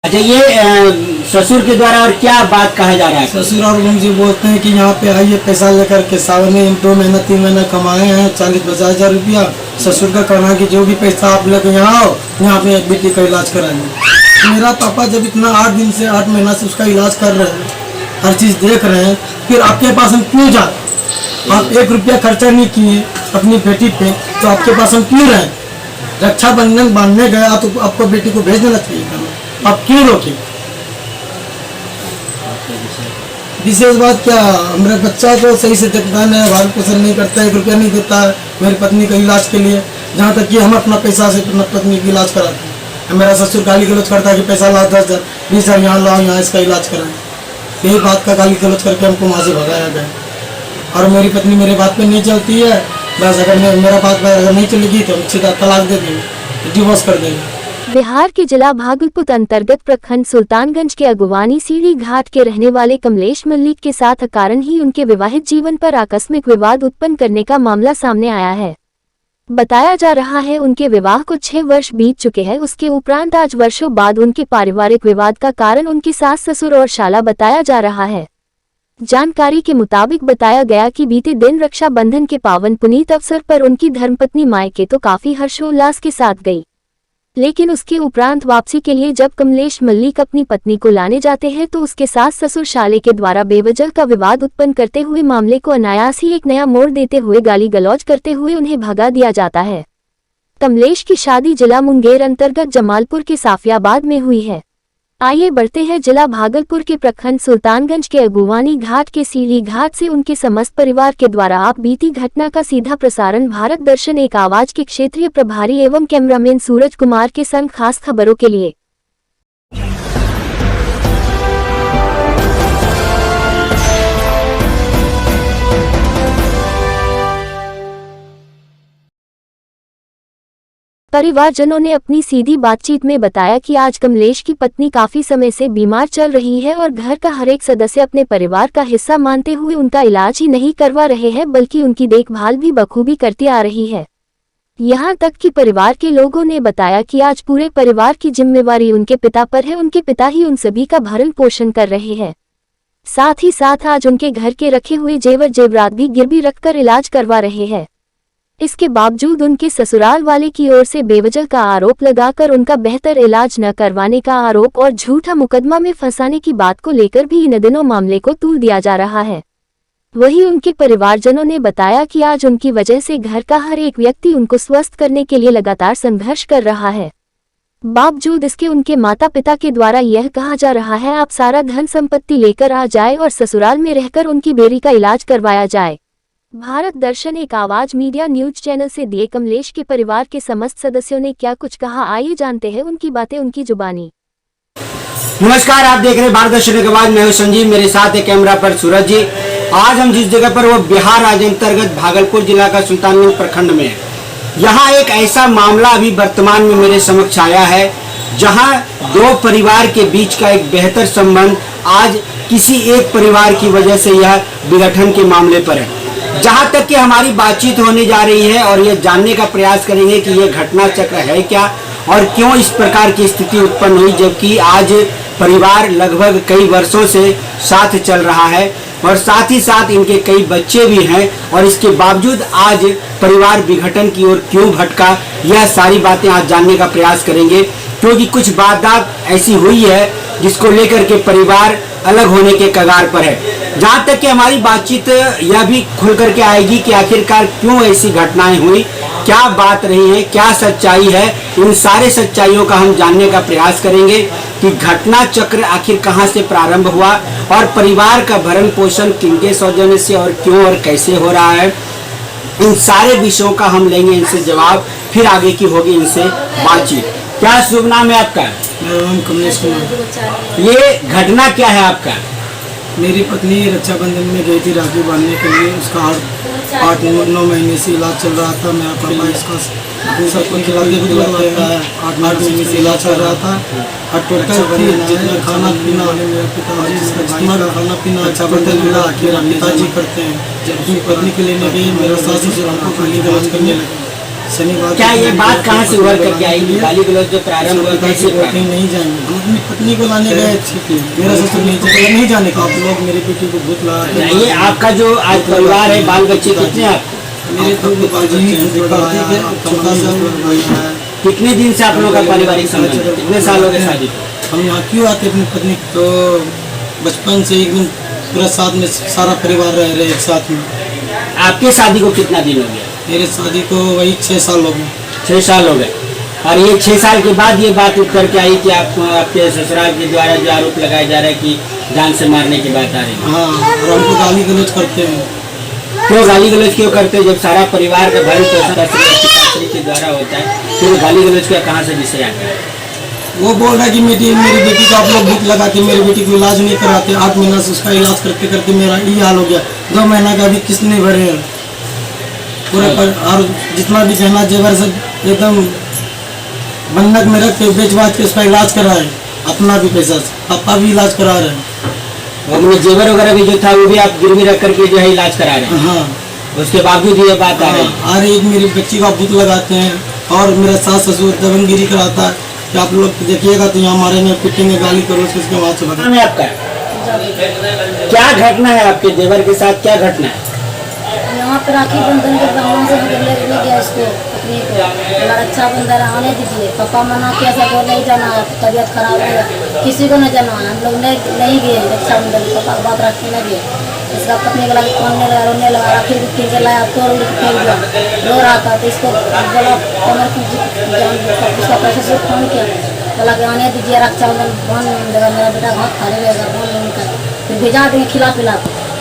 अच्छा, ये ससुर के द्वारा और क्या बात कहा जा रहा है? ससुर और मुझे बोलते हैं कि यहाँ पे आइए पैसा लेकर के, सावन में 2 महीना 3 महीना कमाए हैं 40-50 हज़ार रुपया। ससुर का कहना है कि जो भी पैसा आप लेकर यहाँ आओ, यहाँ पे बेटी का इलाज कराएंगे। मेरा पापा जब इतना 8 दिन से 8 महीना से उसका इलाज कर रहे हैं, हर चीज़ देख रहे हैं, फिर आपके पास हम क्यों जाए? आप 1 रुपया खर्चा नहीं किए अपनी बेटी पे, तो आपके पास हम क्यों रहे? रक्षाबंधन बांधने गया तो आपको बेटी को भेज देना चाहिए था, आप क्यों रोके? विशेष बात क्या, मेरा बच्चा तो सही से देखता है, भरण पोषण नहीं करता, 1 रुपया नहीं देता है मेरी पत्नी के इलाज के लिए, जहाँ तक कि हम अपना पैसा से अपना पत्नी का इलाज कराते हैं। मेरा ससुर गाली गलौज करता है कि पैसा लाओ 10 हज़ार 20 हज़ार यहाँ लाओ, यहाँ इसका इलाज कराएं। यही बात का गाली गलौज करके हमको वहाँ से भगाया गया। और मेरी पत्नी मेरे बात पे नहीं चलती है, बस अगर मेरा बात अगर नहीं चलेगी तो सीधा तलाक दे देंगे, डिवोर्स कर देंगे। बिहार के जिला भागलपुर अंतर्गत प्रखंड सुल्तानगंज के अगुवानी सीढ़ी घाट के रहने वाले कमलेश मल्लिक के साथ अकारण ही उनके विवाहित जीवन पर आकस्मिक विवाद उत्पन्न करने का मामला सामने आया है। बताया जा रहा है उनके विवाह को 6 वर्ष बीत चुके हैं। उसके उपरांत आज वर्षों बाद उनके पारिवारिक विवाद का कारण उनकी सास ससुर और शाला बताया जा रहा है। जानकारी के मुताबिक बताया गया कि बीते दिन रक्षाबंधन के पावन पुनीत अवसर पर उनकी धर्मपत्नी मायके तो काफी हर्षोल्लास के साथ गई, लेकिन उसके उपरांत वापसी के लिए जब कमलेश मल्लिक अपनी पत्नी को लाने जाते हैं तो उसके सास ससुर शाले के द्वारा बेवजह का विवाद उत्पन्न करते हुए मामले को अनायास ही एक नया मोड़ देते हुए गाली गलौज करते हुए उन्हें भगा दिया जाता है। कमलेश की शादी जिला मुंगेर अंतर्गत जमालपुर के साफियाबाद में हुई है। आइए बढ़ते हैं जिला भागलपुर के प्रखंड सुल्तानगंज के अगुवानी घाट के सीढ़ी घाट से उनके समस्त परिवार के द्वारा आप बीती घटना का सीधा प्रसारण भारत दर्शन एक आवाज के क्षेत्रीय प्रभारी एवं कैमरामैन सूरज कुमार के संग खास खबरों के लिए। परिवारजनों ने अपनी सीधी बातचीत में बताया कि आज कमलेश की पत्नी काफी समय से बीमार चल रही है और घर का हर एक सदस्य अपने परिवार का हिस्सा मानते हुए उनका इलाज ही नहीं करवा रहे हैं बल्कि उनकी देखभाल भी बखूबी करती आ रही है। यहाँ तक कि परिवार के लोगों ने बताया कि आज पूरे परिवार की जिम्मेवारी उनके पिता पर है, उनके पिता ही उन सभी का भरण पोषण कर रहे हैं। साथ ही साथ आज उनके घर के रखे हुए जेवर जेवरात भी गिरवी रखकर इलाज करवा रहे हैं। इसके बावजूद उनके ससुराल वाले की ओर से बेवजह का आरोप लगाकर उनका बेहतर इलाज न करवाने का आरोप और झूठा मुकदमा में फंसाने की बात को लेकर भी इन दिनों मामले को तूल दिया जा रहा है। वहीं उनके परिवारजनों ने बताया कि आज उनकी वजह से घर का हर एक व्यक्ति उनको स्वस्थ करने के लिए लगातार संघर्ष कर रहा है। बावजूद इसके उनके माता पिता के द्वारा यह कहा जा रहा है आप सारा धन संपत्ति लेकर आ जाए और ससुराल में रहकर उनकी बेटी का इलाज करवाया जाए। भारत दर्शन एक आवाज मीडिया न्यूज चैनल से दिए कमलेश के परिवार के समस्त सदस्यों ने क्या कुछ कहा, आइए जानते हैं उनकी बातें उनकी जुबानी। नमस्कार, आप देख रहे हैं भारत दर्शन एक आवाज। मैं हूं संजीव, मेरे साथ है कैमरा पर सूरज जी। आज हम जिस जगह पर वो बिहार राज्य अंतर्गत भागलपुर जिला का सुल्तानगंज प्रखंड में है, यहाँ एक ऐसा मामला अभी वर्तमान में मेरे समक्ष आया है जहाँ 2 परिवार के बीच का एक बेहतर संबंध आज किसी एक परिवार की वजह से यह विघटन के मामले पर है। जहां तक कि हमारी बातचीत होने जा रही है और ये जानने का प्रयास करेंगे कि ये घटना चक्र है क्या और क्यों इस प्रकार की स्थिति उत्पन्न हुई, जबकि आज परिवार लगभग कई वर्षों से साथ चल रहा है और साथ ही साथ इनके कई बच्चे भी हैं और इसके बावजूद आज परिवार विघटन की ओर क्यों भटका, यह सारी बातें आज जानने का प्रयास करेंगे। क्योंकि कुछ बात ऐसी हुई है जिसको लेकर के परिवार अलग होने के कगार पर है। जहाँ तक कि हमारी बातचीत यह भी खुल करके आएगी कि आखिरकार क्यों ऐसी घटनाएं हुई, क्या बात रही है, क्या सच्चाई है, इन सारे सच्चाइयों का हम जानने का प्रयास करेंगे कि घटना चक्र आखिर कहां से प्रारंभ हुआ और परिवार का भरण पोषण किनके सौजन्य से और क्यों और कैसे हो रहा है। इन सारे विषयों का हम लेंगे इनसे जवाब, फिर आगे की होगी इनसे बातचीत। क्या शुभ नाम है आपका? कमलेश कुमार। ये घटना क्या है आपका? मेरी पत्नी रक्षाबंधन में गई थी राखी बांधने के लिए, उसका 8-9 महीने से इलाज चल रहा था। मेरा पापा इसका सब कुछ खिलाते भी लगता है, 8 महीने से इलाज चल रहा था। और टोटल जितना खाना पीना मेरे पिताजी जितना खाना पीना रक्षाबंधन मिला मेरा पिताजी करते हैं। जब अपनी पत्नी के लेने गई मेरा सास ससुर हमको गाली गलौज करने लगे शनिवार क्या ये बात कहाँ से उभर करके आई कि गाली गलौज जो प्रारंभ हुआ कैसे बोलते प्रारंभ? नहीं जाएंगे, हम अपनी पत्नी को लाने गए थे, मेरा ससुर नहीं जाने का, आप लोग मेरी बेटी को भूत लगा ये आपका जो आज परिवार है, बाल बच्चे कितने हैं आपको? मेरे दो बाजी छोटा सा भाई है। कितने दिन से आप लोगों का पारिवारिक संबंध है? कितने साल हो गए शादी को? हम यहाँ क्यों आते अपनी पत्नी तो बचपन से एकदम पूरा साथ में सारा परिवार रह रहे एक साथ में। आपके शादी को कितना दिन हो गया? मेरे शादी को वही 6 साल हो गए। 6 साल हो गए। और ये 6 साल के बाद ये बात उठ करके आई कि आप आपके ससुराल के द्वारा जो आरोप लगाया जा रहा है कि जान से मारने की बात आ रही है। हाँ, और हमको गाली गलौज करते हैं। क्यों गाली गलौज क्यों करते हैं? जब सारा परिवार का भरण पोषण सासरी के द्वारा होता है, फिर गाली गलौज का कहाँ से विषय आता है? वो बोल रहा है कि मेरी बेटी को आप लोग भूत लगा के मेरी बेटी को इलाज नहीं कराते। 8 महीना से उसका इलाज करते करते मेरा ये हाल हो गया। 2 महीना का अभी किस्त नहीं भरे हैं पूरे पर, और जितना भी गहना जेवर सब एकदम बंधक में रख के बेच बाच के उसका इलाज करा है, अपना भी पैसा से। पापा भी इलाज करा रहे हैं। और जेवर वगैरह भी जो था वो भी आप गिरवी रख करके जो है इलाज करा रहे हैं। हाँ, उसके बावजूद ये बात आ रही है। और एक मेरी बच्ची का भूत लगाते हैं, और मेरा सास ससुर दबंगिरी कराता है कि आप लोग देखिएगा तो यहाँ मारेंगे पिटेंगे गाली करो उसके वहाँ से नाम है आपका? क्या घटना है आपके देवर के साथ? क्या घटना है? यहाँ पर राखी बंधन के ब्राह्मण से ले गया इसको पत्नी को, बोला रक्षाबंधन आने दीजिए। पापा मना किया, सब बोल नहीं जाना है, तबीयत खराब है, किसी को नहीं जाना है। हम लोग नहीं गए रक्षाबंधन, पापा के बात रखने नहीं गए। इसका पत्नी को लगा फोनने लगा, रोने लगा, राखी कीन के लाया, तोड़ उड़ के फेंक दिया, रो रहा था। तो इसको बोला कमर उसका पैसे से फोन किया, बोला कि आने दीजिए रक्षाबंधन बन देगा, मेरा बेटा बहुत खाली रहेगा, बन नहीं कर, फिर भिजा देंगे खिला पिला।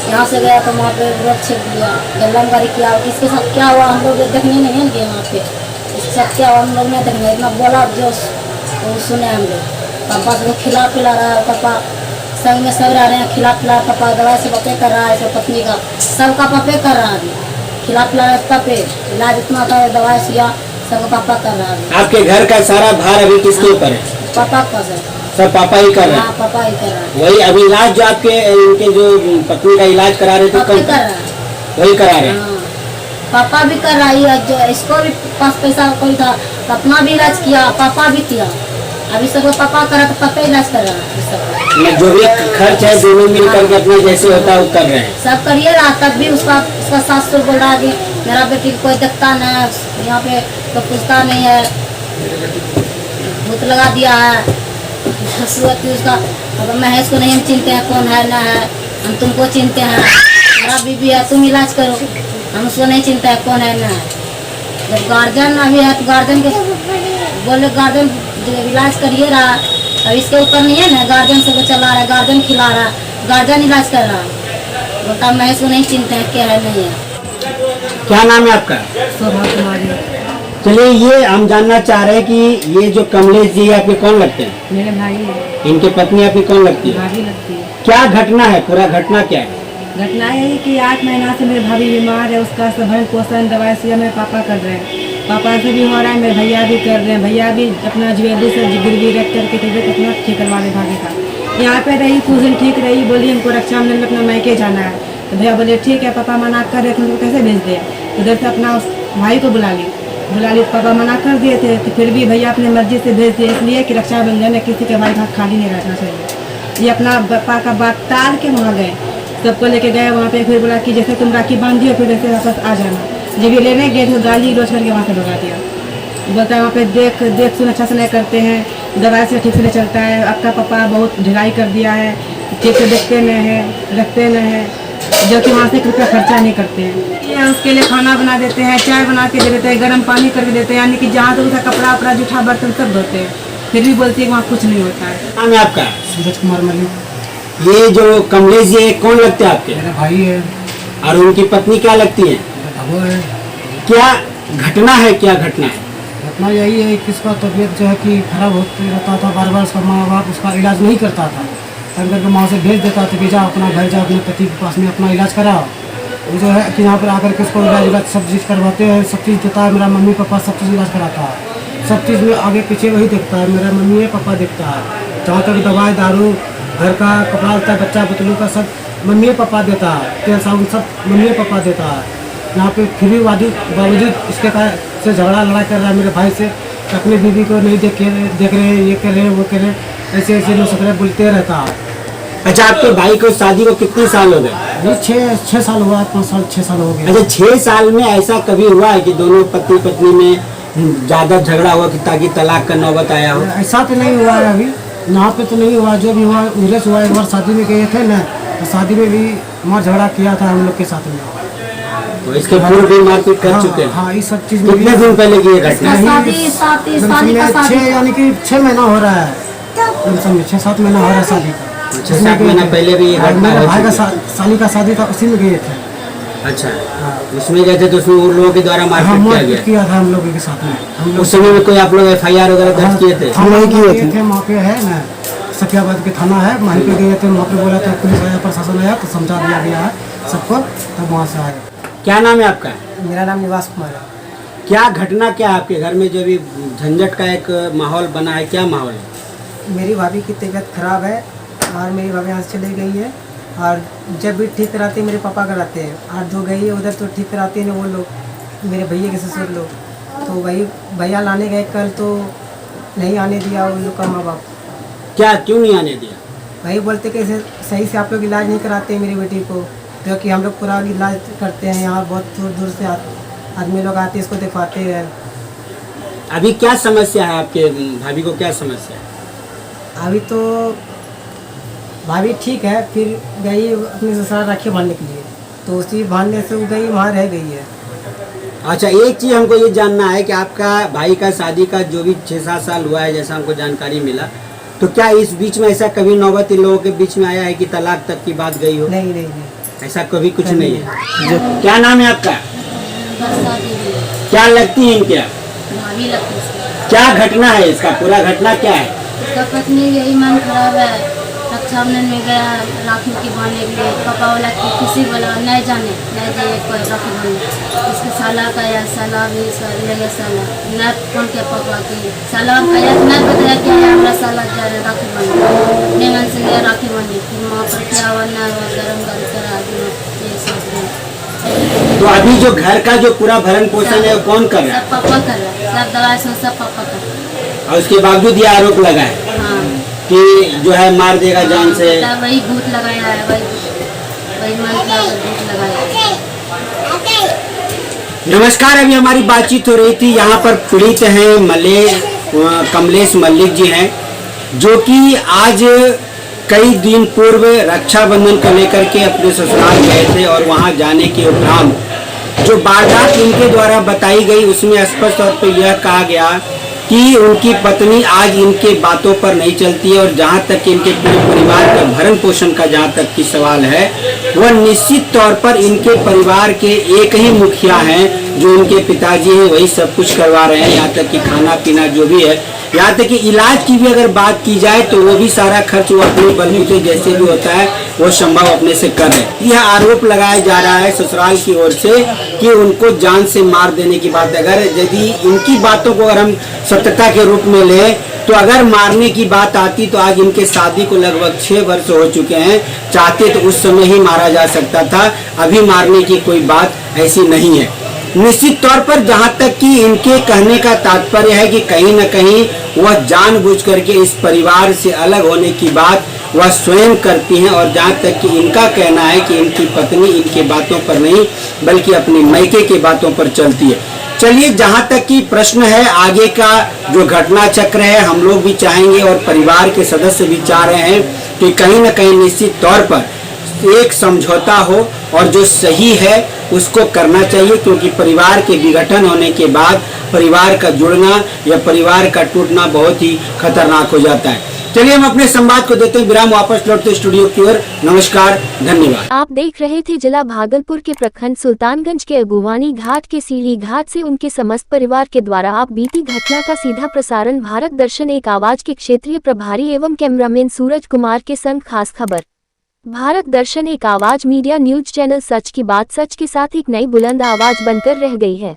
यहाँ से गया तो वहाँ पे रोड छेक दिया, गल्लाबारी किया। किसके साथ क्या हुआ हम लोग देखने नहीं है कि वहाँ पे इसके साथ क्या हुआ हम लोग नहीं देखने, इतना बोला जो वो सुने हम लोग। पापा से खिला पिला रहा है, पापा संग में सब रह रहे हैं, खिला पिला। पापा दवाई से पपे कर रहा है, सब पत्नी का सबका पपे कर रहा है, अभी खिला पिला रहा है पपे, इलाज इतना था दवाई सिया सबका पापा कर रहा है। आपके घर का सारा भार अभी किसके ऊपर है? पापा का सर, सब पापा ही कर रहे हाँ हैं। पापा ही कर रहा है, वही अभी इलाज जो आपके इनके जो पत्नी का इलाज करा रहे थे पापा ही कब? कर रहा है। वही करा रहे हैं। हाँ, पापा भी कर रहा है, जो इसको भी पास पैसा कोई था तो अपना भी इलाज किया, पापा भी किया। अभी सब पापा करा तो पापा इलाज कर रहा है सब। जो भी खर्च है दोनों मिल करके अपना जैसे होता है वो कर रहे हैं। सब करिए रहा, तब भी उसका सास ससुर बोल रहा है कि मेरा बेटी को कोई देखता नहीं है, यहाँ पे तो पूछता नहीं है, भूत लगा दिया है। ससुर उसका अब महेश को नहीं हम चिनते हैं कौन है ना है, हम तुमको चिनते हैं, मेरा बीबी है तुम इलाज करो, हम उसको नहीं चिनते हैं कौन है ना है। जब गार्जियन अभी है तो गार्जियन के बोले गार्जियन इलाज करिए रहा, अब इसके ऊपर नहीं है ना, गार्जियन सबको चला रहा है, गार्जियन खिला रहा है, गार्जियन इलाज कर रहा है। बोलता महेश को नहीं चिनते हैं क्या है नहीं है। क्या नाम है आपका? शोभा कुमारी चलिए ये हम जानना चाह रहे हैं कि ये जो कमलेश जी आपके कौन लगते हैं? मेरे भाई है, इनके पत्नी आपकी कौन लगती है? भाभी लगती है। क्या घटना है? पूरा घटना क्या है? घटना यही कि 8 महीना से मेरे भाभी बीमार है, उसका भरण पोषण दवाई से मेरे पापा कर रहे हैं, पापा से भी हो रहा है, मेरे भैया भी कर रहे हैं। भैया भी अपना ज्वेलरी से गिरवी रख करके तबियत अपना ठीक करवा रहे भाभी का। यहाँ पे रही कुछ दिन ठीक रही, बोली हमको रक्षाबंधन में अपना मायके जाना है, तो भैया बोले ठीक है, पापा मना कर रहे थे उनको कैसे भेज दे। इधर से अपना उस भाई को बुला ली तो पापा मना कर दिए थे, तो फिर भी भैया अपनी मर्जी से भेज दिए, इसलिए कि रक्षाबंधन में किसी के भाई हाथ खाली नहीं रहना चाहिए। ये अपना पापा का बात टाल के वहाँ गए, सबको लेके गए वहाँ पे, फिर बोला कि जैसे तुम राखी बांध दियो फिर वैसे वापस आ जाना। जब ये लेने गए तो गाली रोज करके वहाँ से भगा दिया, बोलता है वहाँ पे देख सुन अच्छा से नहीं करते हैं, दवाई से ठीक से नहीं चलता है, आपका पापा बहुत ढिलाई कर दिया है, ठीक से देखते नहीं है, रखते नहीं है, जो कि वहाँ से रुपया खर्चा नहीं करते हैं। ये उसके लिए खाना बना देते हैं, चाय बना के दे देते हैं, गर्म पानी करके देते हैं, यानी कि जहाँ तक उसका कपड़ा वपड़ा जूठा बर्तन सब धोते हैं, फिर भी बोलती है वहाँ कुछ नहीं होता है। नाम है आपका? सूरज कुमार मलिक ये जो कमलेश जी है कौन लगते हैं आपके? मेरा भाई है, और उनकी पत्नी क्या लगती है? वो है। क्या घटना है? क्या घटना है? घटना यही है कि इसका तबीयत जो है कि खराब होती रहता था, बार बार उसका माँ बाप उसका इलाज नहीं करता था, तब करके वहाँ से भेज देता था कि जाओ अपना घर जाओ, अपने पति के पास में अपना इलाज कराओ। वो जो है कि यहाँ पर आकर के उसको इलाज सब चीज़ करवाते हैं, सब चीज़ देता है, मेरा मम्मी पापा सब चीज़ इलाज कराता है, सब चीज़ में आगे पीछे वही देखता है, मेरा मम्मी पापा देखता है, जहाँ तक दवाई दारू घर का कपड़ा लगता है बच्चा बतलू का सब मम्मी पापा देता है, तेल साबुन सब मम्मी पापा देता है। यहाँ पे फिर भी बावजूद इसके से झगड़ा लड़ा कर रहा है मेरे भाई से, अपनी बीवी को नहीं देख रहे हैं, ये कर रहे हैं, वो कर रहे हैं, ऐसे ऐसे लोग सब बोलते रहता है। अच्छा, आपके भाई को शादी को कितने साल हो गए? ये 6 साल हुआ, 5 साल 6 साल हो गया। अच्छा, 6 साल में ऐसा कभी हुआ है कि दोनों पति पत्नी में ज्यादा झगड़ा हुआ कि ताकि तलाक का नौबत आया हो? ऐसा तो नहीं हुआ है अभी, यहाँ पे तो नहीं हुआ। जो भी हुआ उधर से हुआ। एक बार शादी में गए थे ना, तो शादी में भी मार झगड़ा किया था हम लोग के साथ में। तो इसके पूर्व भी मारपीट कर चुके हैं? हाँ, इस सब चीज में कितने दिन पहले की ये घटना है? छह यानी कि 6 महीना हो रहा है, 6-7 महीना हो रहा है शादी का। 6-7 महीना पहले भी ये घटना मेरे हो भाई का चुकी है। साली का शादी था, उसी में गए थे। अच्छा, उसमें गए थे तो उसमें उन लोगों के द्वारा हाँ, मारपीट किया मारपीट गया? किया था हम लोगों के साथ में। हम लोग उस समय में कोई आप लोग FIR वगैरह दर्ज किए थे? हम लोग किए थे। वहाँ पे है ना, सखियाबाद के थाना है, वहीं पे गए थे। वहाँ पे बोला था पुलिस आया, प्रशासन आया, तो समझा दिया गया है सबको, तब वहाँ से आए। क्या नाम है आपका? मेरा नाम निवास कुमार है। क्या घटना क्या है आपके घर में जो भी झंझट का एक माहौल बना है? क्या माहौल है? मेरी भाभी की तबीयत खराब है और मेरी भाभी यहाँ से चली गई है, और जब भी ठीक कराते मेरे पापा कराते हैं, और जो गई है उधर तो ठीक कराते हैं वो लोग, मेरे भैया के ससुर लोग। तो वही भैया लाने गए कल, तो नहीं आने दिया उन लोग का माँ बाप। क्या, क्यों नहीं आने दिया? वही बोलते कि सही से आप लोग इलाज नहीं कराते मेरी बेटी को, क्योंकि हम लोग पूरा इलाज करते हैं। यहाँ बहुत दूर दूर से आदमी लोग आते हैं, इसको दिखाते हैं। अभी क्या समस्या है आपके भाभी को? क्या समस्या है? अभी तो भाभी ठीक है, फिर गई अपने ससुराल राखी बांधने के लिए, तो उसी बांधने से वो गई, वहाँ रह गई है। अच्छा, एक चीज़ हमको ये जानना है कि आपका भाई का शादी का जो भी 6-7 साल हुआ है, जैसा हमको जानकारी मिला, तो क्या इस बीच में ऐसा कभी नौबत इन लोगों के बीच में आया है कि तलाक तक की बात गई हो? नहीं नहीं नहीं, ऐसा कभी कुछ नहीं है। क्या नाम है आपका? क्या लगती है इनके? भाभी लगती है। क्या घटना है इसका? पूरा घटना क्या है? उसका पत्नी यही मन खराब है, रक्षाबंधन में गया राखी की बांधने के लिए, पापा वाला कि किसी बोला नहीं जाने, नहीं जाइए कोई राखी बांधने। इसके साला का या साला भी ले साला न फोन के पापा की साला आया, नहीं बताया कि हमारा साला जा रहे राखी बांधने, मेमन से गया राखी बांधने। फिर वहाँ पर क्या हुआ न हुआ, गर्म करा दिया ये सब। तो अभी जो घर का जो पूरा भरण पोषण है वो कौन कर रहा है? सब पापा कर रहा है, सब दवाई सब पापा कर रहा है। और उसके बावजूद ये आरोप लगा है हाँ, कि जो है मार देगा जान से। वही भूत लगाया है, वही मन का भूत लगाया है। नमस्कार, अभी हमारी बातचीत हो रही थी। यहाँ पर पीड़ित हैं कमलेश मल्लिक जी हैं, जो कि आज कई दिन पूर्व रक्षाबंधन को लेकर के अपने ससुराल गए थे, और वहाँ जाने के उपरांत जो वारदात इनके द्वारा बताई गई उसमें स्पष्ट तौर पर यह कहा गया कि उनकी पत्नी आज इनके बातों पर नहीं चलती है, और जहाँ तक इनके पूरे परिवार का भरण पोषण का जहाँ तक की सवाल है, वह निश्चित तौर पर इनके परिवार के एक ही मुखिया हैं, जो इनके पिताजी हैं, वही सब कुछ करवा रहे हैं। यहाँ तक कि खाना पीना जो भी है, यहाँ तक कि इलाज की भी अगर बात की जाए तो वो भी सारा खर्च वो अपने बलबूते जैसे भी होता है वो संभव अपने से कर रहे हैं। यह आरोप लगाया जा रहा है ससुराल की ओर से कि उनको जान से मार देने की बात। अगर यदि इनकी बातों को अगर हम सत्यता के रूप में लें तो अगर मारने की बात आती तो आज इनके शादी को लगभग 6 वर्ष हो चुके हैं। चाहते तो उस समय ही मारा जा सकता था, अभी मारने की कोई बात ऐसी नहीं है। निश्चित तौर पर जहां तक कि इनके कहने का तात्पर्य है कि कहीं न कहीं वह जानबूझ करके इस परिवार से अलग होने की बात वह स्वयं करती हैं, और जहां तक कि इनका कहना है कि इनकी पत्नी इनके बातों पर नहीं बल्कि अपनी मायके के बातों पर चलती है। चलिए, जहां तक कि प्रश्न है आगे का जो घटना चक्र है, हम लोग भी चाहेंगे और परिवार के सदस्य भी चाह रहे हैं कि कहीं न कहीं निश्चित तौर पर एक समझौता हो, और जो सही है उसको करना चाहिए, क्योंकि परिवार के विघटन होने के बाद परिवार का जुड़ना या परिवार का टूटना बहुत ही खतरनाक हो जाता है। चलिए, हम अपने संवाद को देते हैं विराम, वापस लौटते स्टूडियो की ओर। नमस्कार, धन्यवाद। आप देख रहे थे जिला भागलपुर के प्रखंड सुल्तानगंज के अगुवानी घाट के सीढ़ी घाट से उनके समस्त परिवार के द्वारा आप बीती घटना का सीधा प्रसारण भारत दर्शन एक आवाज के क्षेत्रीय प्रभारी एवं कैमरामैन सूरज कुमार के संग खास खबर। भारत दर्शन एक आवाज मीडिया न्यूज चैनल सच की बात सच के साथ एक नई बुलंद आवाज बनकर रह गई है।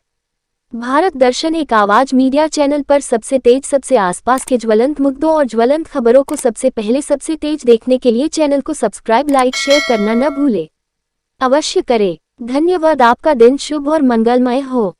भारत दर्शन एक आवाज मीडिया चैनल पर सबसे तेज, सबसे आसपास के ज्वलंत मुद्दों और ज्वलंत खबरों को सबसे पहले सबसे तेज देखने के लिए चैनल को सब्सक्राइब, लाइक, शेयर करना न भूले। अवश्य करें। धन्यवाद। आपका दिन शुभ और मंगलमय हो।